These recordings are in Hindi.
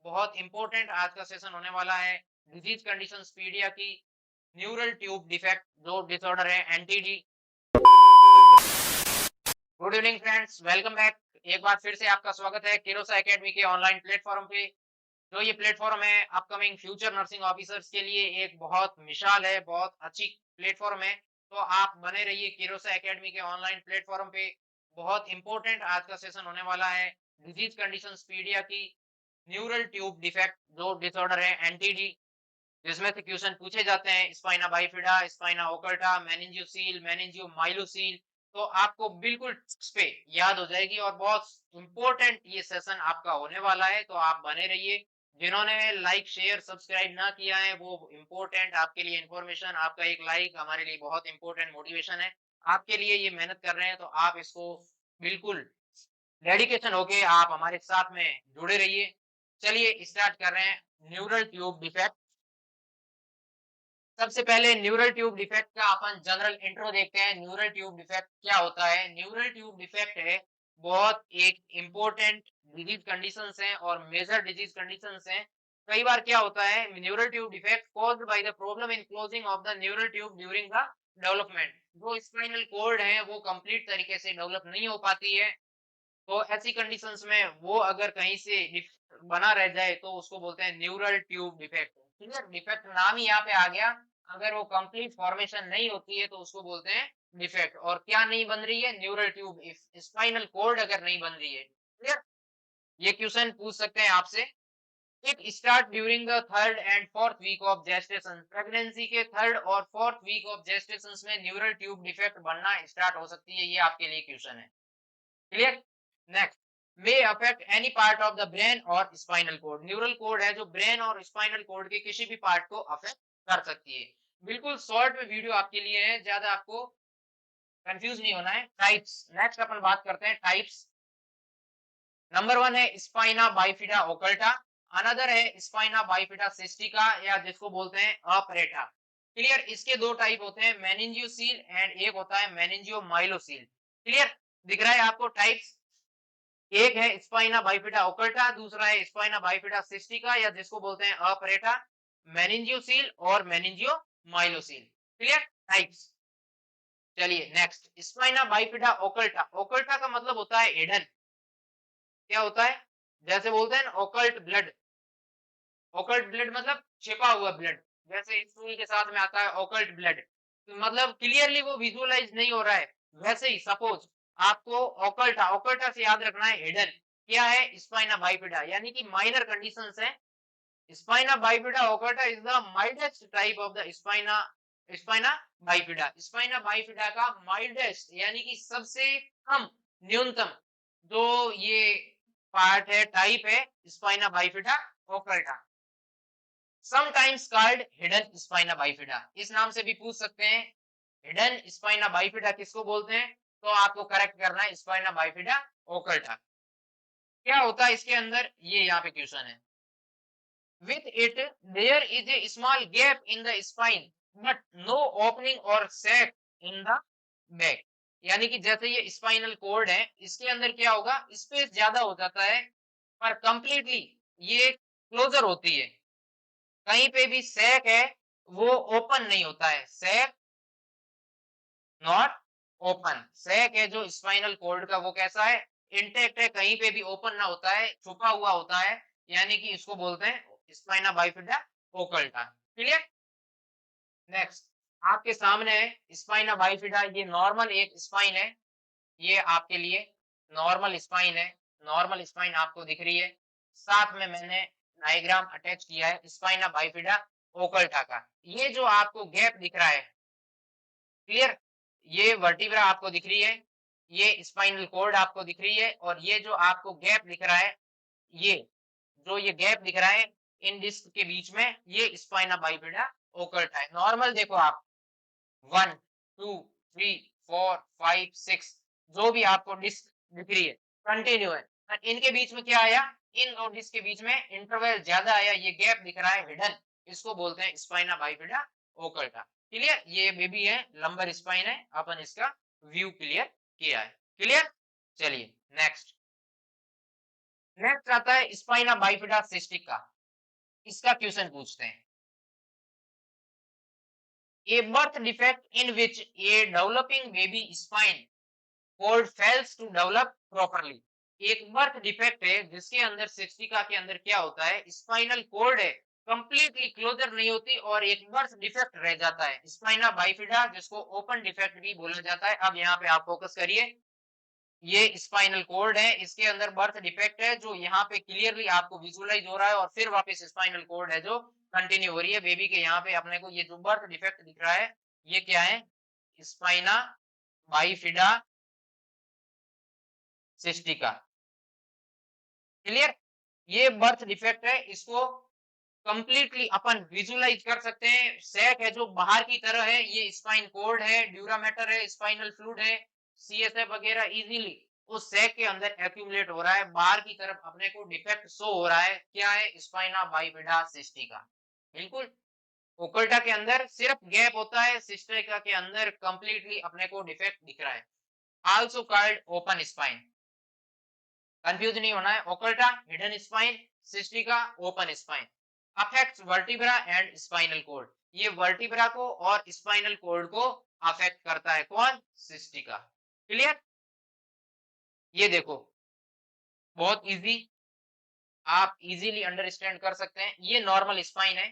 बहुत इंपॉर्टेंट आज का सेशन होने वाला है डिजीज कंडीशंस पीडिया की न्यूरल ट्यूब डिफेक्ट जो डिसऑर्डर है NTD. Good evening friends, welcome back. एक बार फिर से आपका स्वागत है किरोसा एकेडमी के ऑनलाइन प्लेटफॉर्म पे। जो ये प्लेटफॉर्म है अपकमिंग फ्यूचर नर्सिंग ऑफिसर्स के लिए एक बहुत मिसाल है, बहुत अच्छी प्लेटफॉर्म है। तो आप बने रहिए किरोसा एकेडमी के ऑनलाइन प्लेटफॉर्म पे। बहुत इंपॉर्टेंट आज का सेशन होने वाला है डिजीज कंडीशंस पीडिया की न्यूरल ट्यूब डिफेक्ट जो डिसऑर्डर है एनटीडी, जिसमें से क्वेश्चन पूछे जाते हैं स्पाइना बाइफिडा, स्पाइना ओकल्टा, मेनिंजियोसील, मेनिंजियोमाइलोसील। तो आपको बिल्कुल टिप्स पे याद हो जाएगी और बहुत इंपॉर्टेंट ये सेशन आपका होने वाला है। तो आप बने रहिए। जिन्होंने लाइक शेयर सब्सक्राइब ना किया है वो इंपॉर्टेंट आपके लिए इंफॉर्मेशन, आपका एक लाइक हमारे लिए बहुत इंपॉर्टेंट मोटिवेशन है। आपके लिए ये मेहनत कर रहे हैं तो आप इसको बिल्कुल डेडिकेशन होके आप हमारे साथ में जुड़े रहिए। चलिए स्टार्ट कर रहे हैं। Neural tube defect. सबसे पहले न्यूरल ट्यूब डिफेक्ट का अपन जनरल इंट्रो देखते हैं। न्यूरल ट्यूब डिफेक्ट क्या होता है? न्यूरल ट्यूब डिफेक्ट है बहुत एक इंपॉर्टेंट डिजीज कंडीशंस हैं और मेजर डिजीज कंडीशंस हैं। कई बार क्या होता है, neural tube defect caused by the problem in closing of the neural tube during the development. जो स्पाइनल कॉर्ड है वो कंप्लीट तरीके से डेवलप नहीं हो पाती है। तो ऐसी कंडीशंस में वो अगर कहीं से बना रह जाए तो उसको बोलते हैं neural tube defect. Clear? Defect नाम ही यहाँ पे आ गया। अगर वो कंप्लीट फॉर्मेशन नहीं होती है तो उसको बोलते हैं डिफेक्ट। और क्या नहीं बन रही है? न्यूरल ट्यूब, स्पाइनल कॉर्ड अगर नहीं बन रही है। क्लियर? ये क्वेश्चन पूछ सकते हैं आपसे। It start during the third and fourth week of gestation. Pregnancy के थर्ड और फोर्थ वीक ऑफ जेस्टेशन में न्यूरल ट्यूब डिफेक्ट बनना स्टार्ट हो सकती है। ये आपके लिए क्वेश्चन है। Clear? Next, may affect any part of the brain और स्पाइनल कोड। न्यूरल कोड है जो ब्रेन और स्पाइनल कोड के किसी भी पार्ट को अफेक्ट कर सकती है। बिल्कुल शॉर्ट में वीडियो आपके लिए है, ज्यादा आपको कंफ्यूज नहीं होना है। टाइप्स, नेक्स्ट अपन बात करते हैं टाइप्स। नंबर वन है स्पाइना बाइफिडा ओकल्टा। अनदर है स्पाइना बाइफिडा सिस्टिका या जिसको बोलते हैं अपरेटा। क्लियर? इसके दो टाइप होते हैं, मेनिंजियोसील एंड एक होता है मेनिंजियोमाइलोसील। क्लियर? दिख रहा है आपको टाइप्स? एक है स्पाइना बाइफिडा ओकल्टा, दूसरा है स्पाइना बाइफिडा सिस्टिका या जिसको बोलते हैं अपरेटा, मेनिंजियोसील और मेनिंजियोमाइलोसील। क्लियर? टाइप्स। चलिए next, spina bifida occulta. Occulta का मतलब होता है हिडन। क्या होता है? जैसे बोलते हैं ओकल्ट ब्लड। ओकल्ट ब्लड मतलब छिपा हुआ ब्लड। जैसे स्कूल के साथ में आता है ओकल्ट ब्लड, मतलब क्लियरली वो विजुअलाइज नहीं हो रहा है। वैसे ही सपोज आपको ओकल्टा, ओकल्टा से याद रखना है हिडन। क्या है? स्पाइना बाइफिडा, यानी कि माइनर कंडीशंस है। Spina bifida occulta is the mildest type of the spina, spina bifida. Spina bifida का माइल्डेस्ट यानी कि सबसे कम, न्यूनतम जो ये पार्ट है, टाइप है spina bifida occulta. Sometimes called hidden spina bifida, इस नाम से भी पूछ सकते हैं। हिडन स्पाइना बाइफिडा किसको बोलते हैं? तो आपको करेक्ट करना है स्पाइना बाइफिडा ओकल्टा। क्या होता है इसके अंदर, ये यहाँ पे क्वेश्चन है। With it there is a small gap in the spine but no opening और सैक इन द बैक। यानी कि जैसे ये स्पाइनल कोड है, इसके अंदर क्या होगा, स्पेस ज्यादा हो जाता है पर कंप्लीटली ये क्लोजर होती है। कहीं पे भी सैक है वो ओपन नहीं होता है। Sac not open. सैक है जो स्पाइनल कॉर्ड का वो कैसा है, इंटेक्ट है, कहीं पे भी ओपन ना होता है, छुपा हुआ होता है। यानी कि इसको बोलते हैं spina bifida occulta. Clear? Next, आपके सामने है स्पाइना बाइफिडा। ये नॉर्मल एक स्पाइन है, ये आपके लिए नॉर्मल स्पाइन है। नॉर्मल स्पाइन आपको दिख रही है। साथ में मैंने डायग्राम अटैच किया है स्पाइना बाइफिडा ओकल्टा का। ये जो आपको गैप दिख रहा है, क्लियर, ये वर्टिब्रा आपको दिख रही है, ये स्पाइनल कॉर्ड आपको दिख रही है और ये जो आपको गैप दिख रहा है, ये जो ये गैप दिख रहा है इन डिस्क के बीच में, ये स्पाइना बाइफिडा ओकल्टा है। नॉर्मल देखो आप, 1 2 3 4 5 6 जो भी आपको डिस्क दिख रही है कंटिन्यू है। और इनके बीच में क्या आया, इन दो डिस्क के बीच में इंटरवल ज्यादा आया, ये गैप दिख रहा है हिडन, इसको बोलते हैं स्पाइना बाइफिडा ओकल्टा। क्लियर? ये बेबी है, लंबर स्पाइन है, अपन इसका व्यू क्लियर किया है। क्लियर? चलिए नेक्स्ट, नेक्स्ट आता है स्पाइना बाइफिडा सिस्टिक का, इसका क्वेश्चन पूछते हैं। A birth defect in which a developing baby spine cord fails to develop properly. एक बर्थ डिफेक्ट है जिसके अंदर सिस्टिका के अंदर क्या होता है, स्पाइनल कोड है, कंप्लीटली क्लोजर नहीं होती और एक बर्थ डिफेक्ट रह जाता है, स्पाइना बाइफिडा, जिसको ओपन डिफेक्ट भी बोला जाता है। अब यहाँ पे आप फोकस करिए, ये स्पाइनल कोड है, इसके अंदर बर्थ डिफेक्ट है जो यहाँ पे क्लियरली आपको विजुअलाइज हो रहा है, और फिर वापस स्पाइनल कोड है जो कंटिन्यू हो रही है बेबी के। यहाँ पे अपने को ये जो बर्थ डिफेक्ट दिख रहा है, ये क्या है, स्पाइना बाइफिडा सिस्टिका। क्लियर, ये बर्थ डिफेक्ट है, इसको कंप्लीटली अपन विजुअलाइज कर सकते हैं। सैक है जो बाहर की तरह है, ये स्पाइन कोड है, ड्यूरामेटर है, स्पाइनल फ्लूइड है, सीएसएफ वगैरह इजीली उस सैक के अंदर एक्यूमुलेट हो रहा है। बाहर की तरफ अपने को डिफेक्ट शो हो रहा है, क्या है, स्पाइना बाइफिडा सिस्टिका। बिल्कुल, ओकल्टा के अंदर सिर्फ गैप होता है, सिस्टिका के अंदर कंप्लीटली अपने को डिफेक्ट दिख रहा है। Also called open spine, confuse नहीं होना है। Occulta hidden spine, cystica open spine. Affects vertebra and spinal cord, ये वर्टिब्रा को और स्पाइनल कोड को अफेक्ट करता है, कौन, सिस्टिका। क्लियर, ये देखो बहुत इजी, आप इजीली अंडरस्टैंड कर सकते हैं। ये नॉर्मल स्पाइन है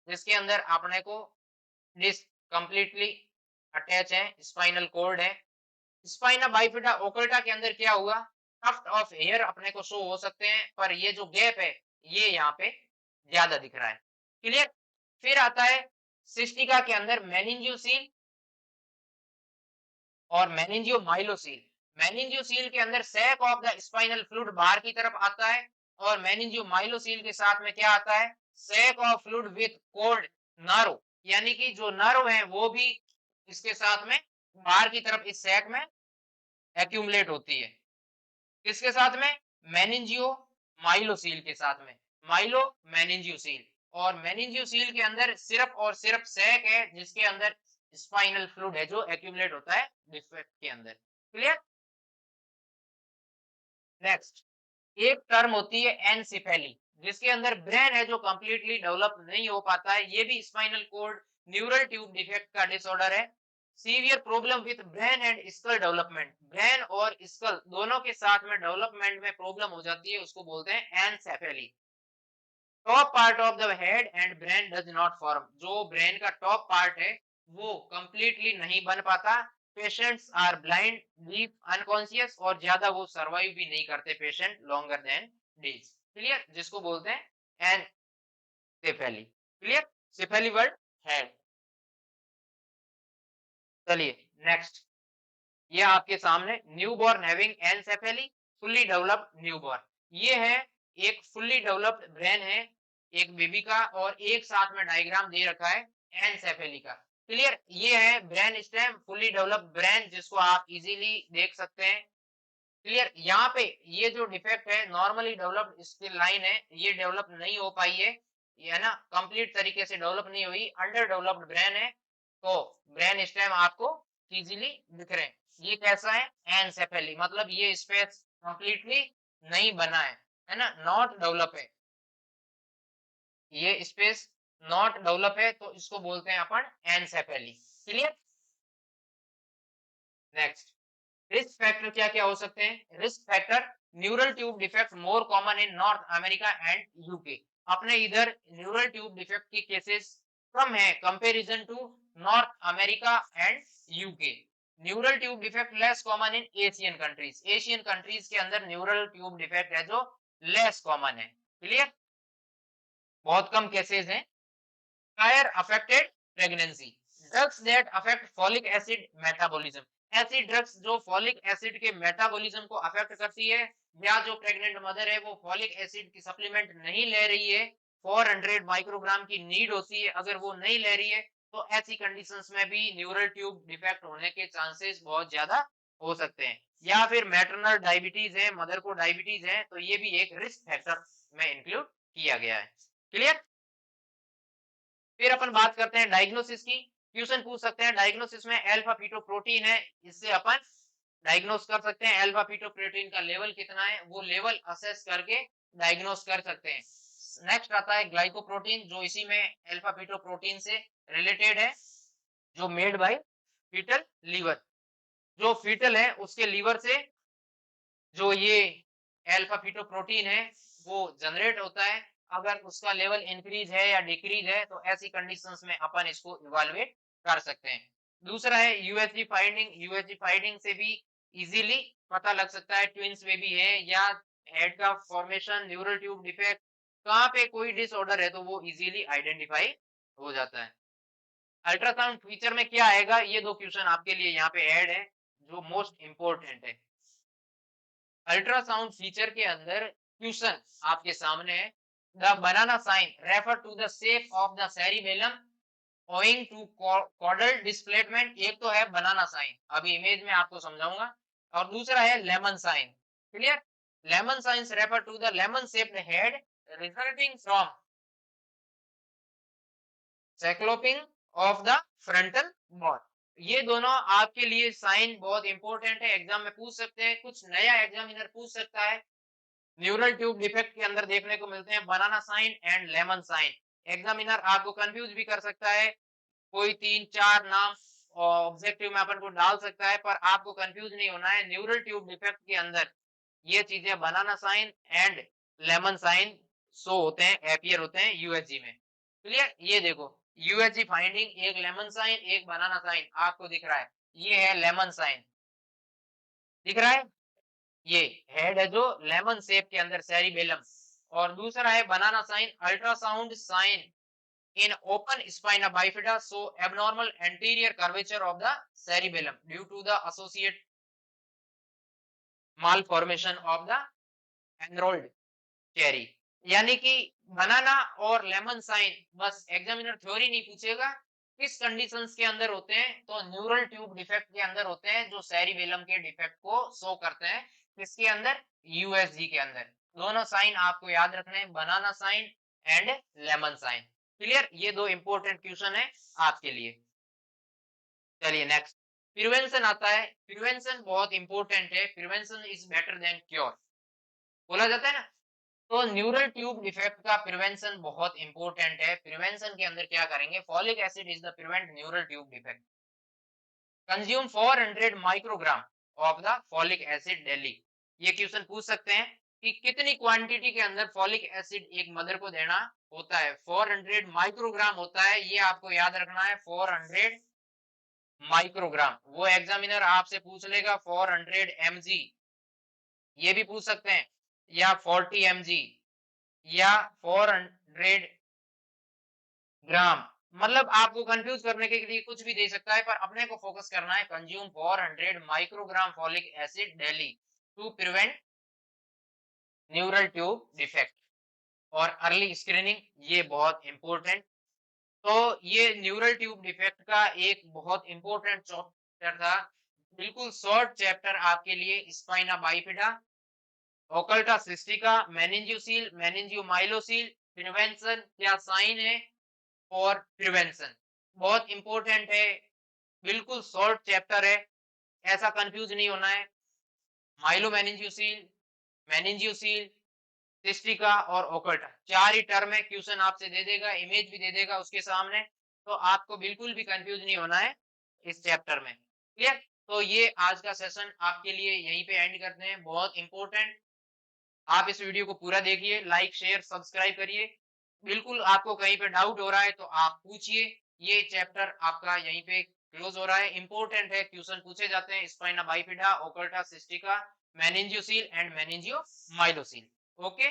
जिसके अंदर अपने को डिस्क कंप्लीटली अटैच है, स्पाइनल कोड है। स्पाइना बाइफिडा ओकल्टा के अंदर क्या हुआ, टफ्ट ऑफ हेयर अपने को शो हो सकते हैं, पर ये जो गैप है ये यहाँ पे ज्यादा दिख रहा है। क्लियर, फिर आता है सिस्टिका के अंदर मेनिंजियोसील और मेनिंजियोमाइलोसील। मेनिंजियोसील के अंदर sac of the spinal fluid बाहर की तरफ आता है, और मेनिंजियोमाइलोसील के साथ में क्या आता है, sac of fluid with cord nerve, यानी कि जो नर्व है वो भी इसके साथ में बाहर की तरफ इस सैक में एक्यूमुलेट होती है। किसके साथ में, मेनिंजियो माइलोसील के साथ में, माइलो मेनिंजियोसील। और मेनिंजियोसील के अंदर सिर्फ और सिर्फ सैक है जिसके अंदर स्पाइनल फ्लूइड है जो एक्यूमुलेट होता है डिफेक्ट के अंदर। क्लियर, नेक्स्ट एक टर्म होती है एनसेफेली, जिसके अंदर ब्रेन है जो कंप्लीटली डेवलप नहीं हो पाता है, ये भी spinal cord neural tube defect का डिसऑर्डर है। Severe problem with brain and skull development, brain और स्कल दोनों के साथ में डेवलपमेंट में प्रॉब्लम हो जाती है, उसको बोलते हैं anencephaly. Top part of the head and brain does not form, जो ब्रेन का टॉप पार्ट है वो कंप्लीटली नहीं बन पाता। Patients are blind, deep unconscious, और ज्यादा वो सर्वाइव भी नहीं करते patient longer than days. Clear, जिसको बोलते हैं anencephaly. Clear, cephaly word head. चलिए नेक्स्ट, ये आपके सामने newborn having anencephaly, fully developed newborn, ये है एक फुल्ली डेवलप्ड ब्रेन है एक बेबी का, और एक साथ में डायग्राम दे रखा है एनसेफेली का। क्लियर, ये है brain stem, fully developed brain, जिसको आप इजीली देख सकते हैं। क्लियर, यहाँ पे ये जो डिफेक्ट है नॉर्मली डेवलप्ड स्किल लाइन है, ये डेवलप नहीं हो पाई है, ये है ना, कंप्लीट तरीके से डेवलप नहीं हुई, अंडर डेवलप्ड ब्रेन है। तो ब्रेन स्टेम आपको इजीली दिख रहे हैं। ये कैसा है, एनसेफेली, मतलब ये स्पेस कंप्लीटली नहीं बना है ना, नॉट डेवलप है, ये स्पेस नॉट डेवलप है, तो इसको बोलते हैं anencephaly. Clear, next risk factor क्या क्या हो सकते हैं। Risk factor, neural tube defect more common in North America and UK, अपने इधर न्यूरल ट्यूब डिफेक्ट की केसेस कम है comparison to North America and UK. Neural tube defect less common in Asian countries, Asian countries के अंदर न्यूरल ट्यूब डिफेक्ट है जो लेस कॉमन है। क्लियर, बहुत कम केसेस हैं। Higher affected pregnancy, drugs that affect folic acid metabolism, ऐसी ड्रग्स जो फॉलिक एसिड के मेटाबॉलिज्म को अफेक्ट करती है, या जो प्रेग्नेंट मदर है वो फॉलिक एसिड की सप्लीमेंट नहीं ले रही है, 400 माइक्रोग्राम की नीड होती है, अगर वो नहीं ले रही है तो ऐसी कंडीशंस में भी न्यूरल ट्यूब डिफेक्ट होने के चांसेस बहुत ज्यादा हो सकते हैं। या फिर मैटरनल डायबिटीज है, मदर को डायबिटीज है, तो ये भी एक रिस्क फैक्टर में इंक्लूड किया गया है। क्लियर, फिर अपन बात करते हैं डायग्नोसिस की। क्वेश्चन पूछ सकते हैं डायग्नोसिस में, अल्फा फीटोप्रोटीन है, इससे अपन डायग्नोस कर सकते हैं, अल्फा फीटोप्रोटीन का लेवल कितना है वो लेवल असेस करके डायग्नोस कर सकते हैं। नेक्स्ट आता है ग्लाइकोप्रोटीन, जो इसी में अल्फा फीटोप्रोटीन से रिलेटेड है, जो मेड बाय फीटल लीवर। जो फीटल है उसके लीवर से जो ये अल्फा फीटोप्रोटीन है वो जनरेट होता है। अगर उसका लेवल इंक्रीज है या डिक्रीज है तो ऐसी कंडीशंस में अपन इसको इवैल्यूएट कर सकते हैं। दूसरा है यूएसजी फाइंडिंग। यूएसजी फाइंडिंग से भी इजीली पता लग सकता है ट्विंस बेबी है या हेड का फॉर्मेशन, न्यूरल ट्यूब डिफेक्ट, कहाँ पे कोई डिसऑर्डर है तो वो इजीली आइडेंटिफाई हो जाता है। अल्ट्रासाउंड फीचर में क्या आएगा, ये दो क्वेश्चन आपके लिए यहाँ पे ऐड है जो मोस्ट इंपोर्टेंट है। अल्ट्रासाउंड फीचर के अंदर क्वेश्चन आपके सामने है, the banana sign refer to the shape of the cerebellum owing to caudal displacement. एक तो है बनाना साइन, अभी इमेज में आपको समझाऊंगा, और दूसरा है lemon sign. Clear? Lemon signs refer to the lemon shaped head resulting from scalloping of the frontal bone. ये दोनों आपके लिए साइन बहुत इंपॉर्टेंट है, एग्जाम में पूछ सकते हैं, कुछ नया एग्जामिनर पूछ सकता है। न्यूरल ट्यूब डिफेक्ट के अंदर देखने को मिलते हैं banana sign and lemon sign. Examiner आपको कंफ्यूज भी कर सकता है, कोई 3-4 नाम ऑब्जेक्टिव में अपन को डाल सकता है, पर आपको कंफ्यूज नहीं होना है। न्यूरल ट्यूब डिफेक्ट के अंदर ये चीजें banana sign and lemon sign show होते हैं, अपीयर होते हैं यूएसजी में। क्लियर? ये देखो यूएसजी फाइंडिंग, एक लेमन साइन एक बनाना साइन आपको दिख रहा है, ये है लेमन साइन, दिख रहा है? ये हेड है जो लेमन शेप के अंदर सेरिबेलम, और दूसरा है banana sign ultrasound sign in open spina bifida show abnormal anterior curvature of the cerebellum due to the associate malformation of the enrolled cherry। यानी कि बनाना और लेमन साइन बस एग्जामिनर थ्योरी नहीं पूछेगा, किस कंडीशंस के अंदर होते हैं, तो न्यूरल ट्यूब डिफेक्ट के अंदर होते हैं जो सेरिबेलम के डिफेक्ट को शो करते हैं। किसके अंदर? यूएसजी के अंदर। दोनों साइन आपको याद रखने हैं, banana sign and lemon sign. Clear? ये दो इंपॉर्टेंट क्वेश्चन है आपके लिए। चलिए नेक्स्ट, प्रिवेंशन आता है। प्रिवेंशन बहुत इंपॉर्टेंट है, prevention is better than cure बोला जाता है ना। तो न्यूरल ट्यूब डिफेक्ट का प्रिवेंशन बहुत इंपॉर्टेंट है। प्रिवेंशन के अंदर क्या करेंगे, folic acid is the prevent neural tube defect, consume 400 microgram of the folic acid daily. ये क्वेश्चन पूछ सकते हैं कि कितनी क्वांटिटी के अंदर फॉलिक एसिड एक मदर को देना होता है। 400 माइक्रोग्राम होता है, ये आपको याद रखना है, 400 माइक्रोग्राम। वो एग्जामिनर आपसे पूछ लेगा 400 mg, ये भी पूछ सकते हैं, या 40 mg या 400 ग्राम, मतलब आपको कंफ्यूज करने के लिए कुछ भी दे सकता है, पर अपने को फोकस करना है consume 400 microgram folic acid daily to prevent neural tube defect और अर्ली स्क्रीनिंग, ये बहुत इंपॉर्टेंट। तो ये न्यूरल ट्यूब डिफेक्ट का एक बहुत इंपॉर्टेंट चैप्टर था, बिल्कुल शॉर्ट चैप्टर आपके लिए, spina bifida, occulta cystica, meningocele, meningomyelocele, prevention क्या साइन है और प्रिवेंशन बहुत इंपॉर्टेंट है, बिल्कुल शॉर्ट चैप्टर है, ऐसा कंफ्यूज नहीं होना है। माइलो मेनिंजियोसील, मेनिंजियोसील, सिस्टिका और ओकल्टा, चार ही टर्म है, क्वेश्चन आपसे दे देगा, इमेज भी दे देगा उसके सामने, तो आपको बिल्कुल भी कंफ्यूज नहीं होना है इस चैप्टर में। क्लियर? तो ये आज का सेशन आपके लिए यहीं पे एंड करते हैं, बहुत इंपॉर्टेंट। आप इस वीडियो को पूरा देखिए, लाइक शेयर सब्सक्राइब करिए, बिल्कुल आपको कहीं पे डाउट हो रहा है तो आप पूछिए। ये चैप्टर आपका यहीं पे क्लोज हो रहा है, इंपॉर्टेंट है, क्वेश्चन पूछे जाते हैं, spina bifida, occulta cystica, meningocele and meningomyelocele. Okay.